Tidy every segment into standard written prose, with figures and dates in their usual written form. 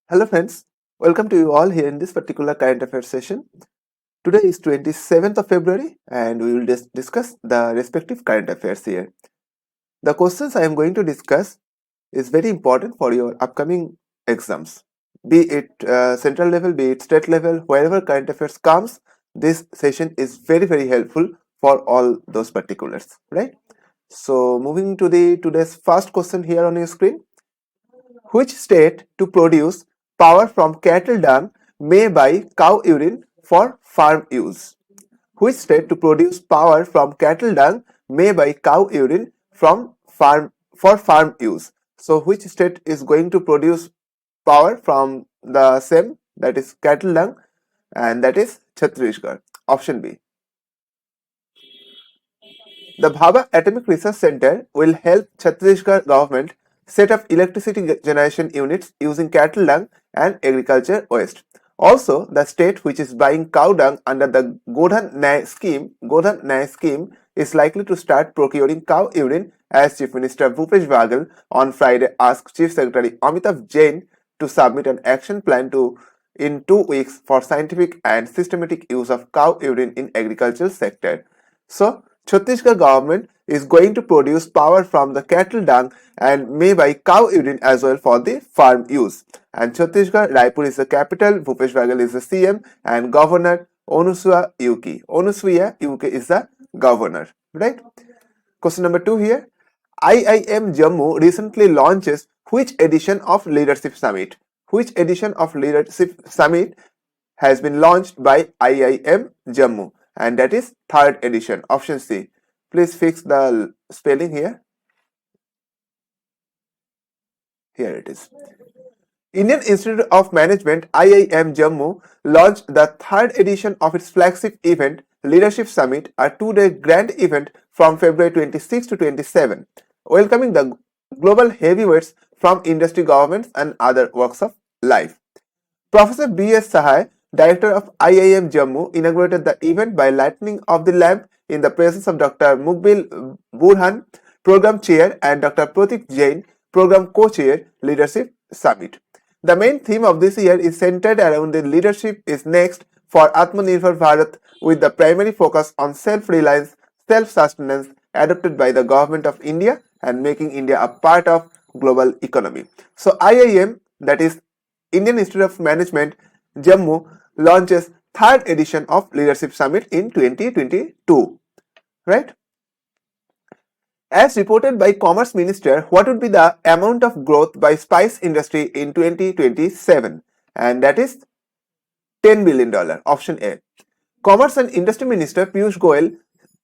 Hello friends, welcome to you all here in this particular current affairs session. Today is 27th of February and we will discuss the respective current affairs here. The questions I am going to discuss is very important for your upcoming exams. Be it central level, be it state level, wherever current affairs comes, this session is very helpful for all those particulars, right? So moving to today's first question here on your screen. Which state to produce power from cattle dung may buy cow urine for farm use? Which state to produce power from cattle dung may buy cow urine from for farm use? So which state is going to produce power from the same, that is cattle dung, and that is Chhattisgarh. Option B. The Bhabha Atomic Research Center will help Chhattisgarh government set up electricity generation units using cattle dung and agriculture waste. Also, the state which is buying cow dung under the Godhan Nyay scheme is likely to start procuring cow urine, as Chief Minister Bhupesh Baghel on Friday asked Chief Secretary Amitav Jain to submit an action plan in 2 weeks for scientific and systematic use of cow urine in agricultural sector. So, Chhattisgarh government is going to produce power from the cattle dung and may buy cow urine as well for the farm use. And Chhattisgarh, Raipur is the capital, Bhupesh Baghel is the CM, and Governor Onusuya Uke is the governor, right? Question number 2 here. IIM Jammu recently launches which edition of Leadership Summit? Which edition of Leadership Summit has been launched by IIM Jammu? And that is 3rd edition. Option C. Please fix the spelling here. Here it is. Indian Institute of Management IIM Jammu launched the 3rd edition of its flagship event Leadership Summit, a 2-day grand event from February 26 to 27, welcoming the global heavyweights from industry, governments and other walks of life. Professor B.S. Sahai, Director of IIM Jammu, inaugurated the event by lighting of the lamp in the presence of Dr. Mukbil Burhan, Program Chair, and Dr. Pratik Jain, Program Co-Chair, Leadership Summit. The main theme of this year is centered around the leadership is next for Atmanirbhar Bharat, with the primary focus on self-reliance, self-sustenance adopted by the government of India and making India a part of global economy. So IIM, that is Indian Institute of Management Jammu, launches 3rd edition of Leadership Summit in 2022, right? As reported by Commerce Minister, what would be the amount of growth by spice industry in 2027? And that is $10 billion. Option A. Commerce and Industry Minister Piyush Goyal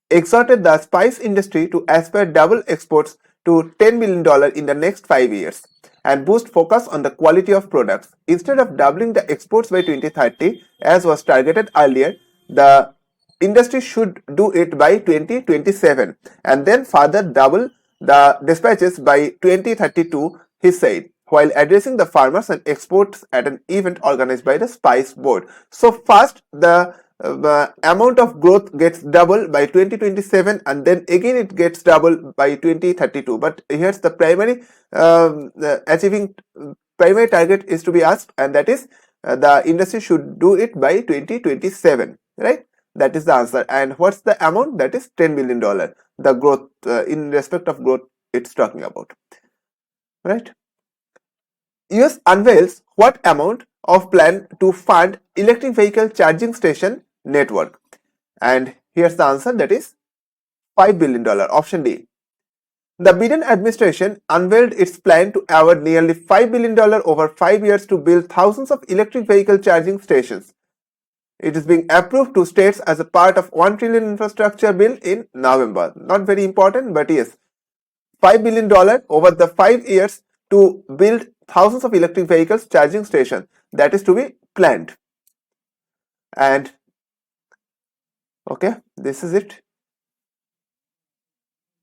exhorted the spice industry to aspire double exports to $10 billion in the next 5 years and boost focus on the quality of products. Instead of doubling the exports by 2030, as was targeted earlier, the industry should do it by 2027 and then further double the dispatches by 2032, he said, while addressing the farmers and exports at an event organized by the Spice Board. So first, the amount of growth gets double by 2027 and then again it gets double by 2032. But here's the primary achieving primary target is to be asked, and that is the industry should do it by 2027, right? That is the answer. And what's the amount? That is $10 billion. The growth in respect of growth it's talking about, right? US unveils what amount of plan to fund electric vehicle charging station network? And here's the answer, that is $5 billion. Option D. The Biden administration unveiled its plan to award nearly $5 billion over 5 years to build thousands of electric vehicle charging stations. It is being approved to states as a part of $1 trillion infrastructure bill in November. Not very important, but yes, $5 billion over the 5 years to build thousands of electric vehicles charging stations. That is to be planned. And okay, this is it.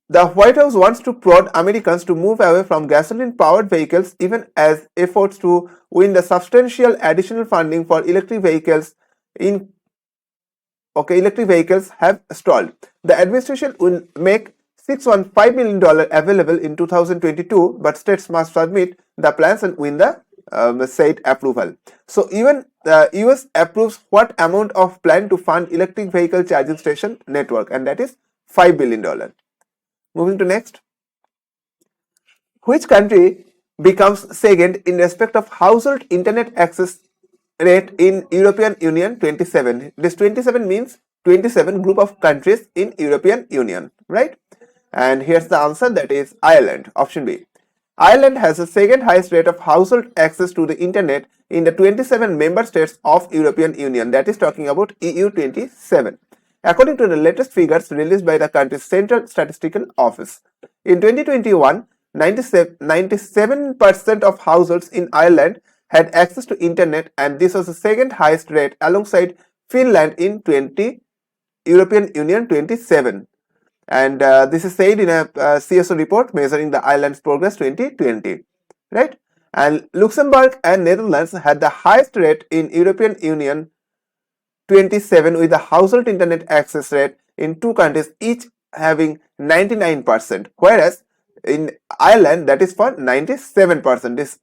The White House wants to prod Americans to move away from gasoline-powered vehicles even as efforts to win the substantial additional funding for electric vehicles have stalled. The administration will make $615 million available in 2022, but states must submit the plans and win the said approval. So even the US approves what amount of plan to fund electric vehicle charging station network, and that is $5 billion. Moving to next. Which country becomes second in respect of household internet access rate in European Union 27? This 27 means 27 group of countries in European Union, right? And here's the answer, that is Ireland, option B. Ireland has the second highest rate of household access to the internet in the 27 member states of European Union, that is talking about EU 27. According to the latest figures released by the country's Central Statistical Office. In 2021, 97% of households in Ireland had access to internet, and this was the second highest rate alongside Finland in European Union 27. And this is said in a CSO report measuring the Ireland's progress 2020, right? And Luxembourg and Netherlands had the highest rate in European Union 27 with the household internet access rate in two countries each having 99%, whereas in Ireland that is for 97%. This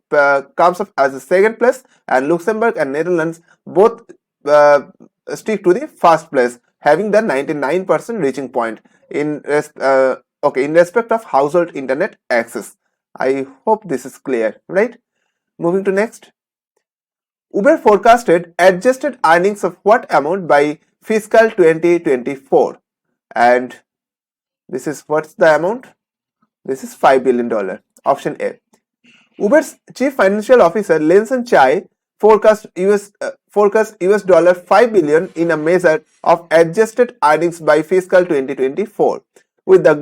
comes up as a second place, and Luxembourg and Netherlands both stick to the first place, having the 99% reaching point in respect of household internet access. I hope this is clear, right? Moving to next. Uber forecasted adjusted earnings of what amount by fiscal 2024? And this is, what's the amount? This is $5 billion. Option A. Uber's chief financial officer Lenson Chai forecast US $5 billion in a measure of adjusted earnings by fiscal 2024, with the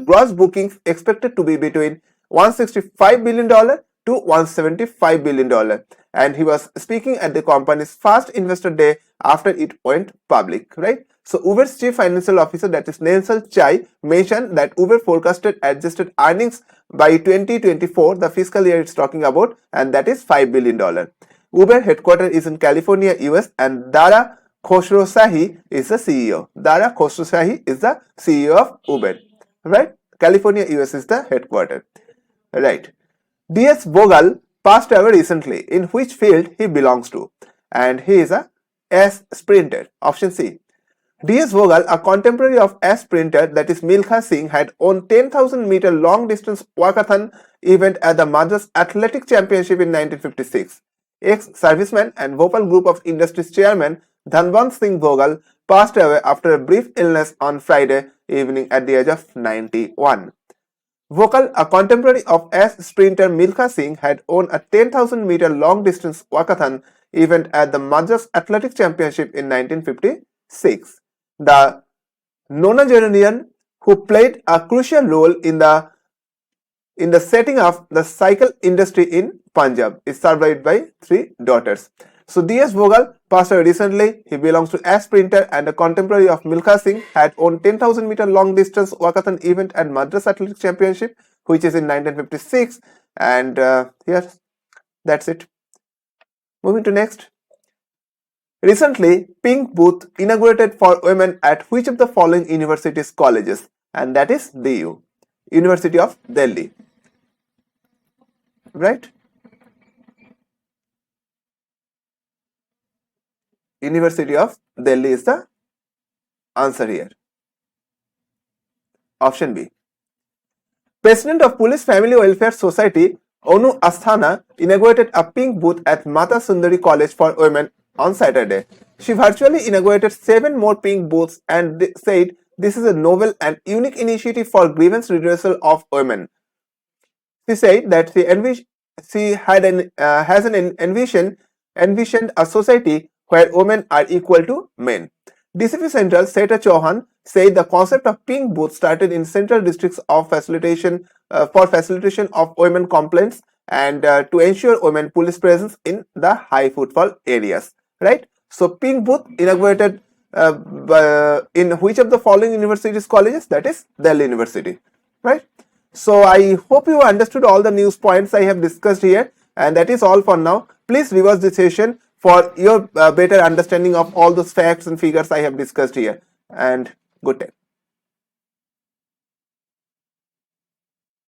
gross bookings expected to be between $165 billion to $175 billion. And he was speaking at the company's first investor day after it went public, right? So Uber's chief financial officer, that is Nelson Chai, mentioned that Uber forecasted adjusted earnings by 2024, the fiscal year it's talking about, and that is $5 billion. Uber headquarters is in California, US, and Dara Khosrowshahi is the CEO. Dara Khosrowshahi is the CEO of Uber, right? California, US is the headquarters, right? DS Vogel passed away recently. In which field he belongs to? And he is a S sprinter. Option C. DS Vogel, a contemporary of S sprinter, that is Milkha Singh, had won 10,000-meter long-distance walkathon event at the Madras Athletic Championship in 1956. Ex-serviceman and Bhopal Group of Industries chairman Dhanvan Singh Vogel passed away after a brief illness on Friday evening at the age of 91. Vogel, a contemporary of S sprinter Milkha Singh, had won a 10,000-meter long-distance walkathon event at the Madras Athletic Championship in 1956. The nonagenarian, who played a crucial role in the setting of the cycle industry in Punjab, is survived by 3 daughters. So DS Vogel passed away recently. He belongs to S sprinter and a contemporary of Milkha Singh, had won 10,000-meter long distance walkathon event at Madras Athletic Championship, which is in 1956. And yes, that's it. Moving to next. Recently, Pink Booth inaugurated for women at which of the following universities colleges? And that is DU, University of Delhi, right? University of Delhi is the answer here. Option B. President of Police Family Welfare Society Onu Asthana inaugurated a pink booth at Mata Sundari College for Women on Saturday. She virtually inaugurated 7 more pink booths and said this is a novel and unique initiative for grievance redressal of women. She said that she has envisioned a society where women are equal to men. DCP Central Seta Chauhan said the concept of pink booth started in central districts of facilitation of women complaints and to ensure women police presence in the high footfall areas, right? So pink booth inaugurated in which of the following universities colleges? That is Delhi University, right? So I hope you understood all the news points I have discussed here, and that is all for now. Please rewatch this session for your better understanding of all those facts and figures I have discussed here, and good day.